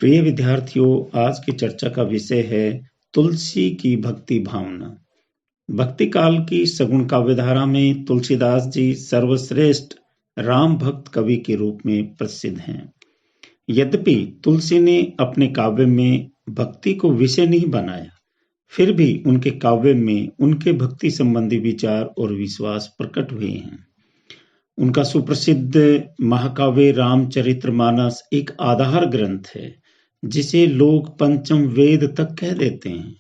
प्रिय विद्यार्थियों, आज की चर्चा का विषय है तुलसी की भक्ति भावना। भक्ति काल की सगुण काव्यधारा में तुलसीदास जी सर्वश्रेष्ठ राम भक्त कवि के रूप में प्रसिद्ध हैं। यद्यपि तुलसी ने अपने काव्य में भक्ति को विषय नहीं बनाया, फिर भी उनके काव्य में उनके भक्ति संबंधी विचार और विश्वास प्रकट हुए हैं। उनका सुप्रसिद्ध महाकाव्य रामचरितमानस एक आधार ग्रंथ है, जिसे लोग पंचम वेद तक कह देते हैं।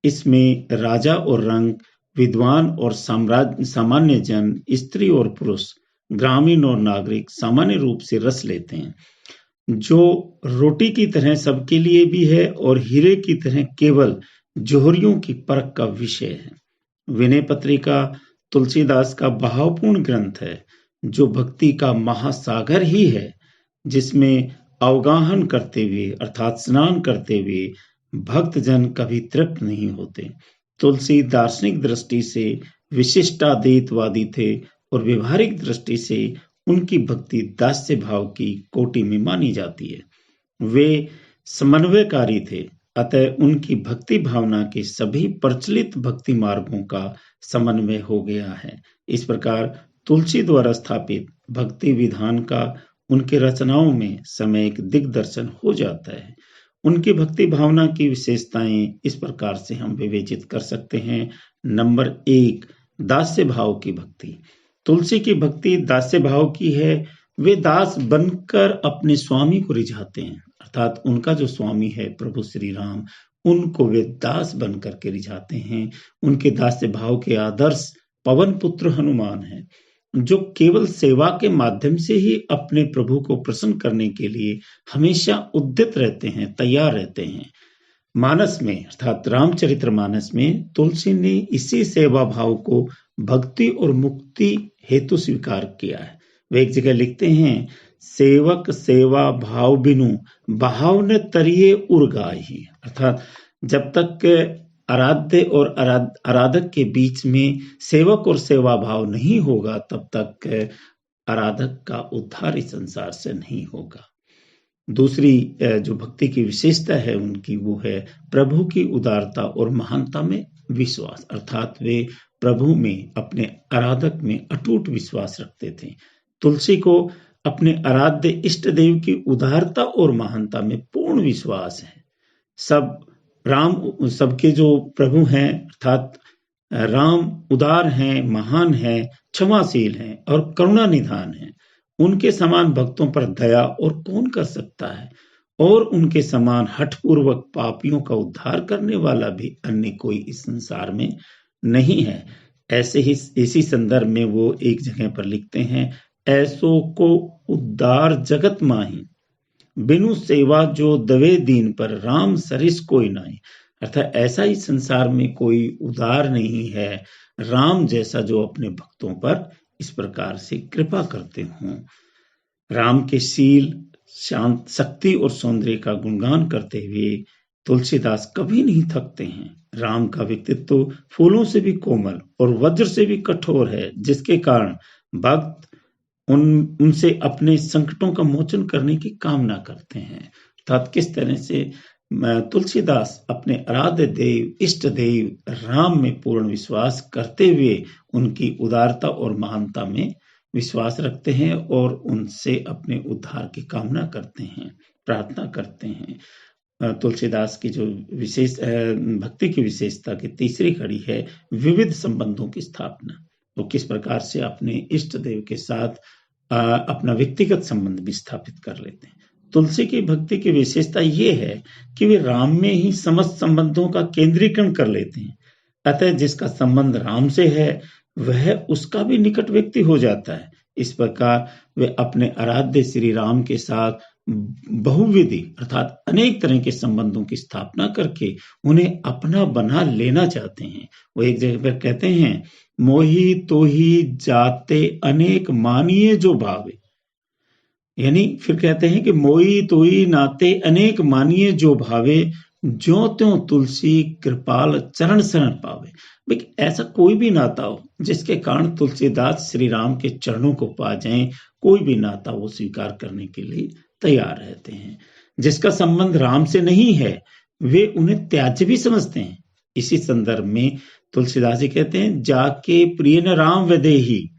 इसमें राजा और रंक, विद्वान और सामान्य जन, स्त्री और पुरुष, ग्रामीण और नागरिक सामान्य रूप से रस लेते हैं, जो रोटी की तरह सबके लिए भी है और हीरे की तरह केवल जोहरियों की परख का विषय है। विनय पत्रिका तुलसीदास का भावपूर्ण ग्रंथ है, जो भक्ति का महासागर ही है, जिसमें अवगाहन करते हुए अर्थात स्नान करते हुए भक्तजन कभी तृप्त नहीं होते। तुलसी दार्शनिक दृष्टि से विशिष्टाद्वैतवादी थे और व्यवहारिक दृष्टि से उनकी भक्ति दास्य भाव की कोटि में मानी जाती है। वे समन्वयकारी थे, अतः उनकी भक्ति भावना के सभी प्रचलित भक्ति मार्गों का समन्वय हो गया है। इस प्रकार तुलसी द्वारा स्थापित भक्ति विधान का उनके रचनाओं में समयिक दिग्दर्शन हो जाता है। उनकी भक्ति भावना की विशेषताएं इस प्रकार से हम विवेचित कर सकते हैं। नंबर 1, दास्य भाव की भक्ति। तुलसी की भक्ति दास्य भाव की है। वे दास बनकर अपने स्वामी को रिझाते हैं, अर्थात उनका जो स्वामी है प्रभु श्री राम, उनको वे दास बनकर के रिझाते हैं। उनके दास्य भाव के आदर्श पवन पुत्र हनुमान है, जो केवल सेवा के माध्यम से ही अपने प्रभु को प्रसन्न करने के लिए हमेशा उद्यत रहते हैं, तैयार रहते हैं। मानस में अर्थात रामचरितमानस में तुलसी ने इसी सेवा भाव को भक्ति और मुक्ति हेतु स्वीकार किया है। वे एक जगह लिखते हैं, सेवक सेवा भाव बिनु बहाव न तरिये उर्गाही, अर्थात जब तक आराध्य और आराधक के बीच में सेवक और सेवा भाव नहीं होगा, तब तक आराधक का उद्धार इस संसार से नहीं होगा। दूसरी जो भक्ति की विशेषता है उनकी, वो है प्रभु की उदारता और महानता में विश्वास, अर्थात वे प्रभु में, अपने आराधक में अटूट विश्वास रखते थे। तुलसी को अपने आराध्य इष्ट देव की उदारता और महानता में पूर्ण विश्वास है। सबके जो प्रभु हैं, अर्थात राम उदार हैं, महान हैं, क्षमाशील हैं और करुणा निधान हैं। उनके समान भक्तों पर दया और कौन कर सकता है, और उनके समान हठपूर्वक पापियों का उद्धार करने वाला भी अन्य कोई इस संसार में नहीं है। ऐसे ही इसी संदर्भ में वो एक जगह पर लिखते हैं, ऐसो को उद्धार जगत माही, बिनु सेवा जो दवे दीन पर राम सरिस कोई नहीं, अर्थात ऐसा ही संसार में कोई उदार नहीं है राम जैसा, जो अपने भक्तों पर इस प्रकार से कृपा करते हों। राम के शील, शांत, शक्ति और सौंदर्य का गुणगान करते हुए तुलसीदास कभी नहीं थकते हैं। राम का व्यक्तित्व फूलों से भी कोमल और वज्र से भी कठोर है, जिसके कारण भक्त उनसे अपने संकटों का मोचन करने की कामना करते हैं। अर्थात किस तरह से तुलसीदास अपने आराध्य देव, इष्ट देव राम में पूर्ण विश्वास करते हुए उनकी उदारता और महानता में विश्वास रखते हैं और उनसे अपने उद्धार की कामना करते हैं, प्रार्थना करते हैं। तुलसीदास की जो विशेष भक्ति की विशेषता की तीसरी कड़ी है विविध संबंधों की स्थापना। वो किस प्रकार से अपने इष्ट देव के साथ अपना व्यक्तिगत संबंध भी स्थापित कर लेते हैं। तुलसी की भक्ति की विशेषता ये है कि वे राम में ही समस्त संबंधों का केंद्रीकरण कर लेते हैं, अतः जिसका संबंध राम से है वह उसका भी निकट व्यक्ति हो जाता है। इस प्रकार वे अपने आराध्य श्री राम के साथ बहुविधि अर्थात अनेक तरह के संबंधों की स्थापना करके उन्हें अपना बना लेना चाहते हैं। वो एक जगह पर कहते हैं, मोही तो ही जाते अनेक मानिए जो भावे, यानी फिर कहते हैं कि मोही तो ही नाते अनेक मानिए जो भावे, ज्यों त्यों तुलसी कृपाल चरण शरण पावे। ऐसा कोई भी नाता हो जिसके कारण तुलसीदास श्री राम के चरणों को पा जाएं, कोई भी नाता वो स्वीकार करने के लिए तैयार रहते हैं। जिसका संबंध राम से नहीं है वे उन्हें त्याज्य भी समझते हैं। इसी संदर्भ में तुलसीदास जी कहते हैं, जाके प्रिय न राम वदेही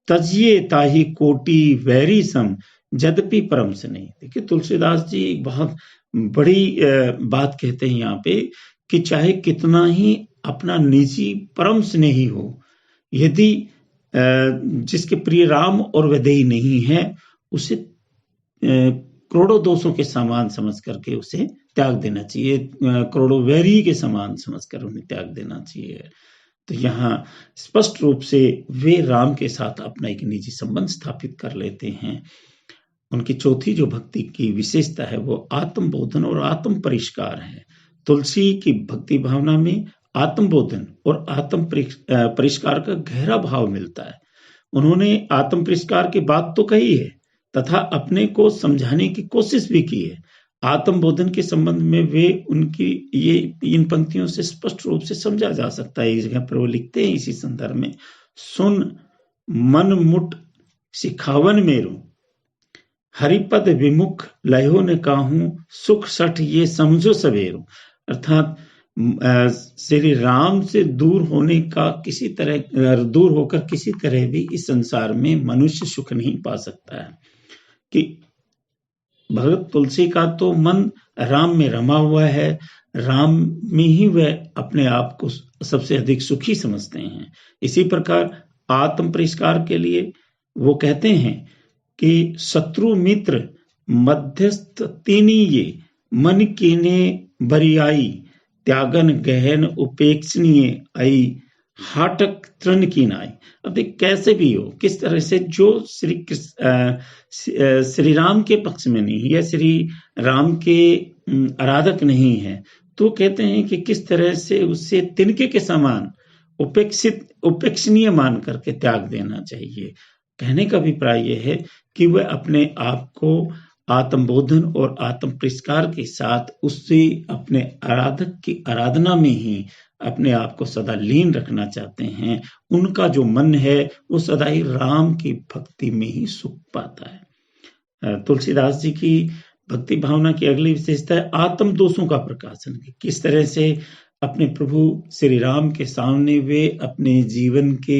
तजिए ताही कोटि वैरी सम यद्यपि परम से नहीं। देखिए तुलसीदास जी बहुत बड़ी बात कहते हैं यहाँ पे कि चाहे कितना ही अपना निजी परम स्नेही हो, यदि जिसके प्रिय राम और वैदेही नहीं है उसे करोड़ों दोषों के समान समझ करके उसे त्याग देना चाहिए, करोड़ों वैरी के समान समझकर उन्हें त्याग देना चाहिए। तो यहाँ स्पष्ट रूप से वे राम के साथ अपना एक निजी संबंध स्थापित कर लेते हैं। उनकी चौथी जो भक्ति की विशेषता है वो आत्मबोधन और आत्म परिष्कार है। तुलसी की भक्ति भावना में आत्मबोधन और आत्म परिष्कार का गहरा भाव मिलता है। उन्होंने आत्म परिष्कार की बात तो कही है तथा अपने को समझाने की कोशिश भी की है। आत्मबोधन के संबंध में वे उनकी ये इन पंक्तियों से स्पष्ट रूप से समझा जा सकता है। इस जगह पर वो लिखते हैं इसी संदर्भ में, सुन मन मुट सिखावन मेरो हरिपद विमुख लयो ने काहूं सुख सठ ये समझो सवेरो। अर्थात श्री राम से दूर होने का किसी तरह, दूर होकर किसी तरह भी इस संसार में मनुष्य सुख नहीं पा सकता है। कि भगत तुलसी का तो मन राम में रमा हुआ है, राम में ही वह अपने आप को सबसे अधिक सुखी समझते हैं। इसी प्रकार आत्म परिष्कार के लिए वो कहते हैं कि शत्रु मित्र मध्यस्थ तीनी ये मन कीने बरियाई त्यागन गहन उपेक्षणीय आई हाटक तृण की नाई। अब देख कैसे भी हो, किस तरह से जो श्री राम के पक्ष में नहीं या श्री राम के आराधक नहीं है, तो कहते हैं कि किस तरह से उससे तिनके के समान उपेक्षणीय मान करके त्याग देना चाहिए। कहने का अभिप्राय यह है कि वह अपने आप को आत्मबोधन और आत्म परिष्कार के साथ उससे अपने आराधक की आराधना में ही अपने आप को सदा लीन रखना चाहते हैं। उनका जो मन है वो सदा ही राम की भक्ति में ही सुख पाता है। तुलसीदास जी की भक्ति भावना की अगली विशेषता है आत्म दोषों का प्रकाशन। किस तरह से अपने प्रभु श्री राम के सामने वे अपने जीवन के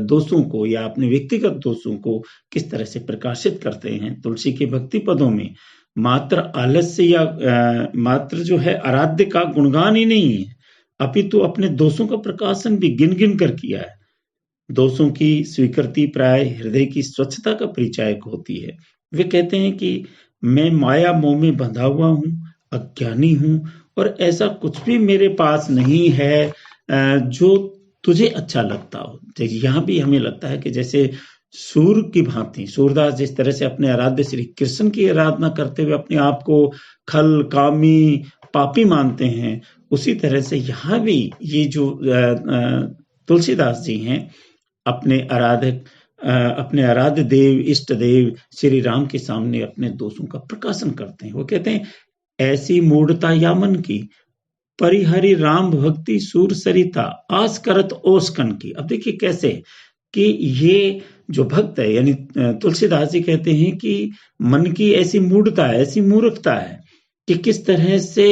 दोषों को या अपने व्यक्तिगत दोषों को किस तरह से प्रकाशित करते हैं। तुलसी के भक्ति पदों में मात्र आलस्य या मात्र जो है आराध्य का गुणगान ही नहीं है, अपितु अपने दोषों का प्रकाशन भी गिन गिन कर किया है। दोषों की स्वीकृति प्राय हृदय की स्वच्छता का परिचायक होती है। वे कहते हैं कि मैं माया मोह में बंधा हुआ हूँ, अज्ञानी हूँ और ऐसा कुछ भी मेरे पास नहीं है जो तुझे अच्छा लगता हो। यहाँ भी हमें लगता है कि जैसे सूर की भांति सूरदास जिस तरह से अपने आराध्य श्री कृष्ण की आराधना करते हुए अपने आप को खल कामी पापी मानते हैं, उसी तरह से यहाँ भी ये जो तुलसीदास जी हैं अपने आराध्य देव इष्ट देव श्री राम के सामने अपने दोषों का प्रकाशन करते हैं। वो कहते हैं ऐसी मूढ़ता या मन की परिहरि राम भक्ति सूर सरिता आस करत ओस्कन की। अब देखिए कैसे कि ये जो भक्त है यानी तुलसीदास जी कहते हैं कि मन की ऐसी मूढ़ता है, ऐसी मूर्खता है कि किस तरह से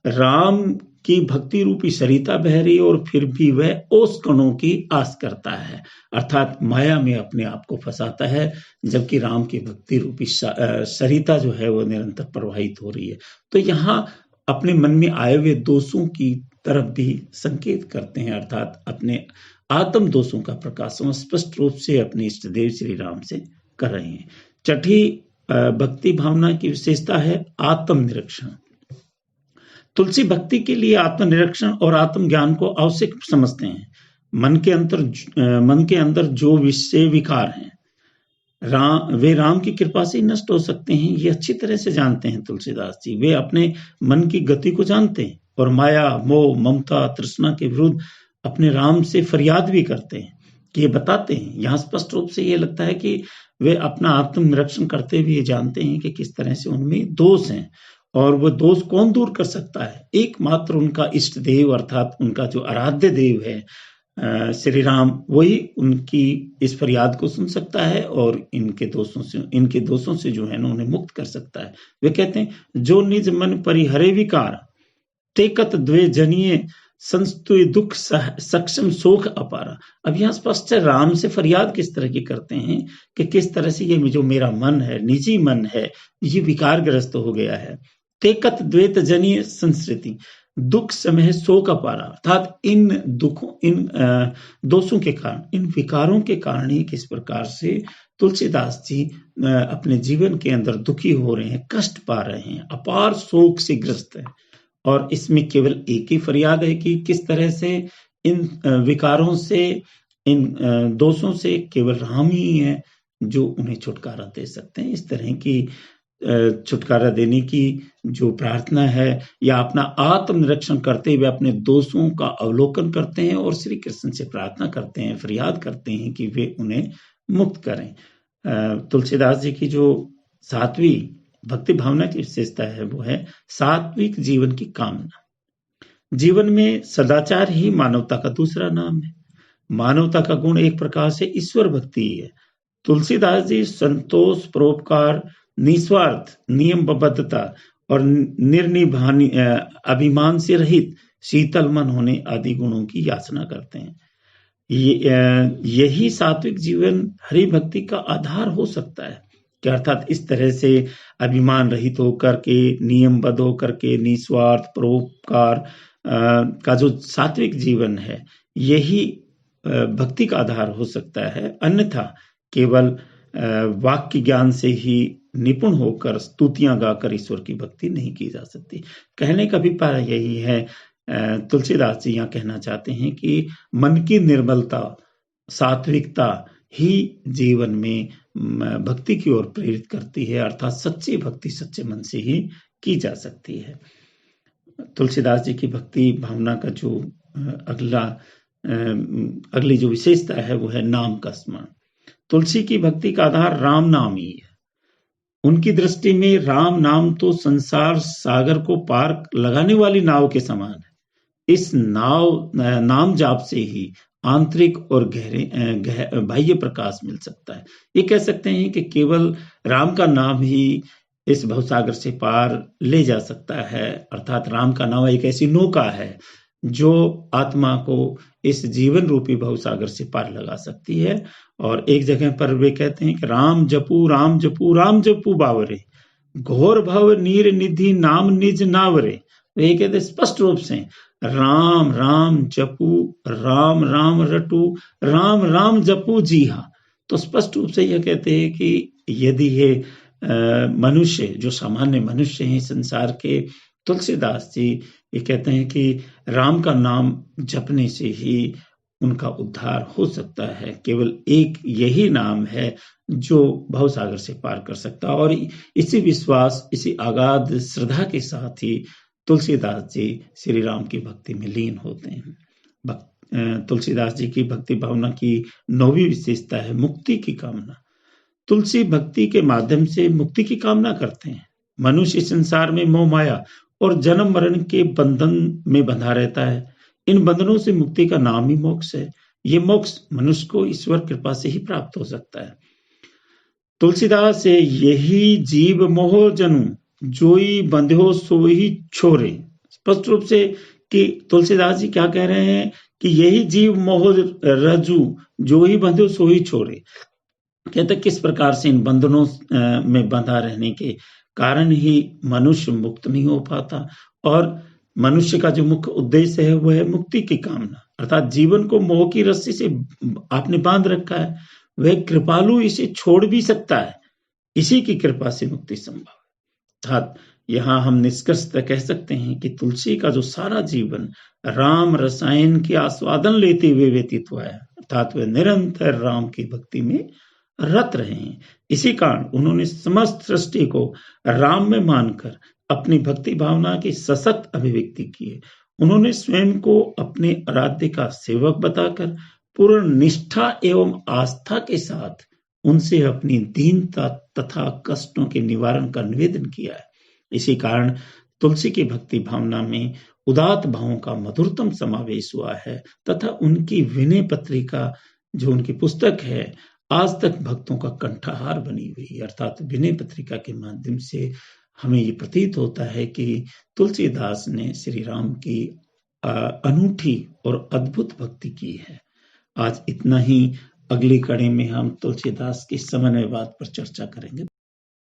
राम की भक्ति रूपी सरिता बह रही और फिर भी वह ओस कणों की आस करता है, अर्थात माया में अपने आप को फंसाता है, जबकि राम की भक्ति रूपी सरिता जो है वो निरंतर प्रवाहित हो रही है। तो यहाँ अपने मन में आए हुए दोषों की तरफ भी संकेत करते हैं, अर्थात अपने आत्म दोषों का प्रकाशन स्पष्ट रूप से अपने इष्ट देव श्री राम से कर रहे हैं। छठी भक्ति भावना की विशेषता है आत्मनिरीक्षण। तुलसी भक्ति के लिए आत्मनिरीक्षण और आत्मज्ञान को आवश्यक समझते हैं। मन के अंदर जो विषय विकार हैं वे राम की कृपा से नष्ट हो सकते हैं, ये अच्छी तरह से जानते हैं तुलसीदास जी। वे अपने मन की गति को जानते हैं और माया मोह ममता तृष्णा के विरुद्ध अपने राम से फरियाद भी करते हैं कि ये बताते हैं। यहाँ स्पष्ट रूप से ये लगता है कि वे अपना आत्मनिरीक्षण करते हुए जानते हैं कि किस तरह से उनमें दोष हैं और वो दोष कौन दूर कर सकता है। एकमात्र उनका इष्ट देव अर्थात उनका जो आराध्य देव है श्री राम वही उनकी इस फरियाद को सुन सकता है और इनके दोषों से जो है ना उन्हें मुक्त कर सकता है। वे कहते हैं, जो निज मन परिहरे विकार, तेकत द्वे जनिए संस्तुय दुख सक्षम शोक अपारा। अब यहाँ स्पष्ट है राम से फरियाद किस तरह की करते हैं कि किस तरह से ये जो मेरा मन है, निजी मन है, ये विकारग्रस्त हो गया है। तेकत द्वैत जनिए संस्कृति, दुख समय शोक अपारा, अर्थात इन दुखों, इन दोषों के कारण, इन विकारों के कारण ही किस प्रकार से तुलसीदास जी अपने जीवन के अंदर दुखी हो रहे हैं, कष्ट पा रहे हैं, अपार शोक से ग्रस्त है। और इसमें केवल एक ही फरियाद है कि किस तरह से इन विकारों से, इन दोषों से केवल राम ही है जो उन्हें छुटकारा दे सकते हैं। इस तरह की छुटकारा देने की जो प्रार्थना है, या अपना आत्मनिरीक्षण करते हुए अपने दोषों का अवलोकन करते हैं और श्री कृष्ण से प्रार्थना करते हैं, फरियाद करते हैं कि वे उन्हें मुक्त करें। तुलसीदास जी की जो सातवीं भक्ति भावना की विशेषता है वो है सात्विक जीवन की कामना। जीवन में सदाचार ही मानवता का दूसरा नाम है। मानवता का गुण एक प्रकार से ईश्वर भक्ति है। तुलसीदास जी संतोष, परोपकार, निस्वार्थ, नियमबद्धता और निर्निभानी अभिमान से रहित शीतल मन होने आदि गुणों की याचना करते हैं। यही सात्विक जीवन हरि भक्ति का आधार हो सकता है, कि अर्थात इस तरह से अभिमान रहित होकर के, नियमबद्ध होकर के, निस्वार्थ परोपकार का जो सात्विक जीवन है, यही भक्ति का आधार हो सकता है। अन्यथा केवल वाक्य ज्ञान से ही निपुण होकर स्तुतियां गाकर ईश्वर की भक्ति नहीं की जा सकती। कहने का अभिप्राय यही है, तुलसीदास जी यहाँ कहना चाहते हैं कि मन की निर्मलता, सात्विकता ही जीवन में भक्ति की ओर प्रेरित करती है, अर्थात सच्ची भक्ति सच्चे मन से ही की जा सकती है। तुलसीदास जी की भक्ति भावना का जो अगली जो विशेषता है वो है नाम का स्मरण। तुलसी की भक्ति का आधार राम नाम ही है। उनकी दृष्टि में राम नाम तो संसार सागर को पार लगाने वाली नाव के समान है। इस नाम जाप से ही आंतरिक और गहरे बाह्य प्रकाश मिल सकता है। ये कह सकते हैं कि केवल राम का नाम ही इस भवसागर से पार ले जा सकता है, अर्थात राम का नाम एक ऐसी नौका है जो आत्मा को इस जीवन रूपी भवसागर से पार लगा सकती है। और एक जगह पर वे कहते हैं कि राम जपू राम जपू राम जपू बावरे, घोर भव नीर निधि नाम निज नावरे। वे कहते स्पष्ट रूप से राम राम जपू, राम राम रटू, राम राम जपू जी हाँ। तो स्पष्ट रूप से यह कहते हैं कि यदि ये मनुष्य, जो सामान्य मनुष्य हैं संसार के, तुलसीदास जी ये कहते हैं कि राम का नाम जपने से ही उनका उद्धार हो सकता है। केवल एक यही नाम है जो भवसागर से पार कर सकता है। और इसी विश्वास, इसी आगाध श्रद्धा के साथ ही तुलसीदास जी श्री राम की भक्ति में लीन होते हैं। तुलसीदास जी की भक्ति भावना की 9वीं विशेषता है मुक्ति की कामना। तुलसी भक्ति के माध्यम से मुक्ति की कामना करते हैं। मनुष्य संसार में मोह माया और जन्म मरण के बंधन में बंधा रहता है। इन बंधनों से मुक्ति का नाम ही मोक्ष है। ये मोक्ष मनुष्य को ईश्वर कृपा से ही प्राप्त हो सकता है। तुलसीदास से यही जीव मोह जनु, जोई बंध्यो सोई छोरे। स्पष्ट रूप से कि तुलसीदास जी क्या कह रहे हैं कि यही जीव मोह रज्जु, जो ही बंध्यो सोई छोरे। कहते किस प्रकार से इन बंधनों में बंधा रहने के कारण ही मनुष्य मुक्त नहीं हो पाता। और मनुष्य का जो मुख्य उद्देश्य है वो है मुक्ति की कामना, अर्थात जीवन को मोह की रस्सी से आपने बांध रखा है, वह कृपालु इसे छोड़ भी सकता है। इसी की कृपा से मुक्ति संभव है। अर्थात यहाँ हम निष्कर्षतः कह सकते हैं कि तुलसी का जो सारा जीवन राम रसायन के आस्वादन लेते हुए व्यतीत हुआ है, अर्थात वे निरंतर राम की भक्ति में रत रहे हैं। इसी कारण उन्होंने समस्त सृष्टि को राम में मानकर अपनी भक्ति भावना की सशक्त अभिव्यक्ति की है। उन्होंने स्वयं को अपने आराध्य का सेवक बताकर पूर्ण निष्ठा एवं आस्था के साथ उनसे अपनी दीनता तथा कष्टों के निवारण का निवेदन किया है। इसी कारण तुलसी की भक्ति भावना में उदात्त भावों का मधुरतम समावेश हुआ है तथा उनकी विनय पत्रिका जो उनकी पुस्तक है आज तक भक्तों का कंठहार बनी हुई। अर्थात विनय पत्रिका के माध्यम से हमें ये प्रतीत होता है कि तुलसीदास ने श्री राम की अनूठी और अद्भुत भक्ति की है। आज इतना ही। अगली कड़ी में हम तुलसीदास की समन्वयवाद पर चर्चा करेंगे।